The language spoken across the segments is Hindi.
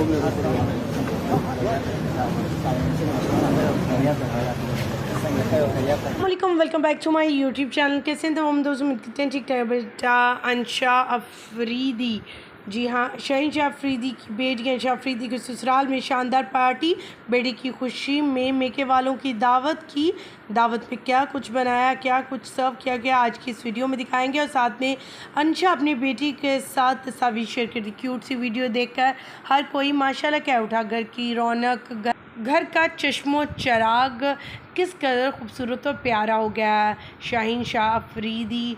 Welcome back to my YouTube channel. कैसे हैं तो हम दोस्तों उम्मीद करते हैं ठीक ठाक। बेटा अंशा अफरीदी, जी हाँ, शहनशाह अफरीदी की बेटी अंशा अफरीदी के ससुराल में शानदार पार्टी। बेटी की खुशी में मेके वालों की दावत में क्या कुछ बनाया, क्या कुछ सर्व किया गया, आज की इस वीडियो में दिखाएंगे। और साथ में अंशा अपनी बेटी के साथ तस्वीर शेयर कर दी। क्यूट सी वीडियो देखकर हर कोई माशाल्लाह कह उठा। घर की रौनक, घर का चश्मो चराग किस कदर खूबसूरत और प्यारा हो गया है। शहनशाह अफरीदी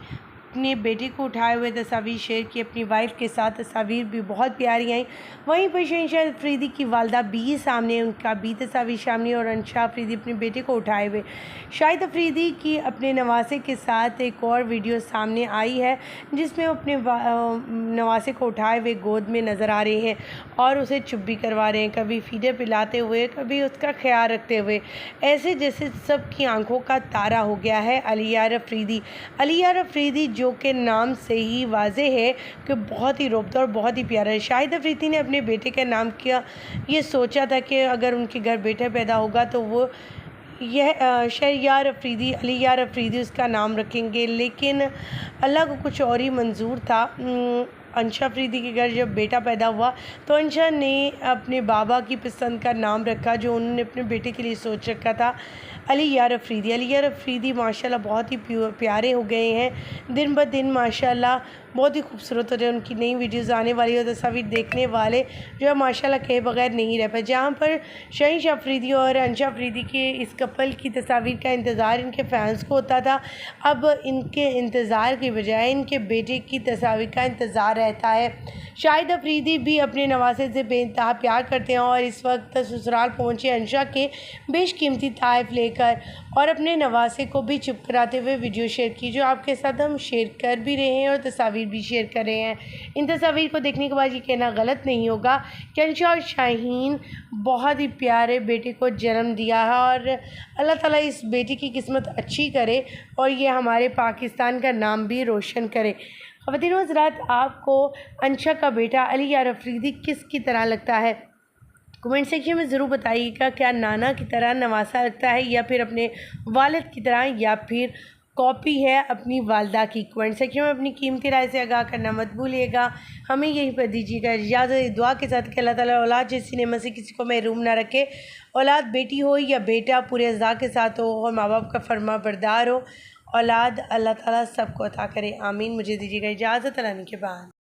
अपने बेटे को उठाए हुए तस्वीर शेयर की अपनी वाइफ के साथ। तस्वीर भी बहुत प्यारी आई। वहीं पर शहनशाह अफरीदी की वालदा भी सामने, उनका भी तस्वीर सामने। और अंशा अफरीदी अपने बेटे को उठाए हुए शाहिद अफरीदी की अपने नवासे के साथ एक और वीडियो सामने आई है, जिसमें वो अपने नवासे को उठाए हुए गोद में नज़र आ रहे हैं और उसे चुप भी करवा रहे हैं, कभी फीडर पिलाते हुए, कभी उसका ख्याल रखते हुए, ऐसे जैसे सबकी आंखों का तारा हो गया है अलियार अफरीदी। अलियार अफरीदी जो के नाम से ही वाज़ेह है कि बहुत ही रोबता और बहुत ही प्यारा है। शाहिद अफरीदी ने अपने बेटे का नाम किया, ये सोचा था कि अगर उनके घर बेटा पैदा होगा तो वो यह शहरयार अफरीदी, अलियार अफरीदी उसका नाम रखेंगे, लेकिन अल्लाह को कुछ और ही मंजूर था। अंशा अफरीदी के घर जब बेटा पैदा हुआ तो अंशा ने अपने बाबा की पसंद का नाम रखा, जो उन्होंने अपने बेटे के लिए सोच रखा था, अलियार अफरीदी। अलियार अफरीदी माशाल्लाह बहुत ही प्यारे हो गए हैं दिन ब दिन, माशाल्लाह बहुत ही खूबसूरत हो रहे हैं। उनकी नई वीडियोज़ आने वाली हो, तस्वीर देखने वाले जो है माशाल्लाह कहे बगैर नहीं रह पाए। जहाँ पर शहनशाह अफरीदी और अंशा अफरीदी के इस कपल की तस्वीर का इंतज़ार इनके फैंस को होता था, अब इनके इंतज़ार की बजाय इनके बेटे की तस्वीर का इंतज़ार रहता है। शाहिद अफरीदी भी अपने नवासे से बेइंतहा प्यार करते हैं और इस वक्त ससुराल पहुँचे अंशा के बेशकीमती तोहफ़े लेकर और अपने नवासे को भी चुप कराते हुए वीडियो शेयर की, जो आपके साथ हम शेयर कर भी रहे हैं और तस्वीर भी शेयर कर रहे हैं। इन तस्वीर को देखने के बाद ये कहना गलत नहीं होगा कि अंशा और शाहीन बहुत ही प्यारे बेटे को जन्म दिया है और अल्लाह ताला इस बेटी की किस्मत अच्छी करे और ये हमारे पाकिस्तान का नाम भी रोशन करे। ख़वातीन व हज़रात, आपको अंशा का बेटा अलियार अफरीदी किसकी तरह लगता है? कमेंट सेक्शन में ज़रूर बताइएगा। क्या नाना की तरह नवासा लगता है, या फिर अपने वालिद की तरह, या फिर कॉपी है अपनी वालदा की? कमेंट सेक्शन में अपनी कीमती राय से आगाह करना मत भूलिएगा। हमें यहीं पर दीजिएगा इजाज़त, दुआ के साथ कि अल्लाह ताला औलाद जैसी नेमत से किसी को महरूम ना रखे। औलाद बेटी हो या बेटा पूरे अज़ा के साथ हो और माँ बाप का फरमा बरदार हो। औलाद अल्लाह ताला सबको अता करे, आमीन। मुझे दीजिएगा इजाज़त, अल्लाह के बाद।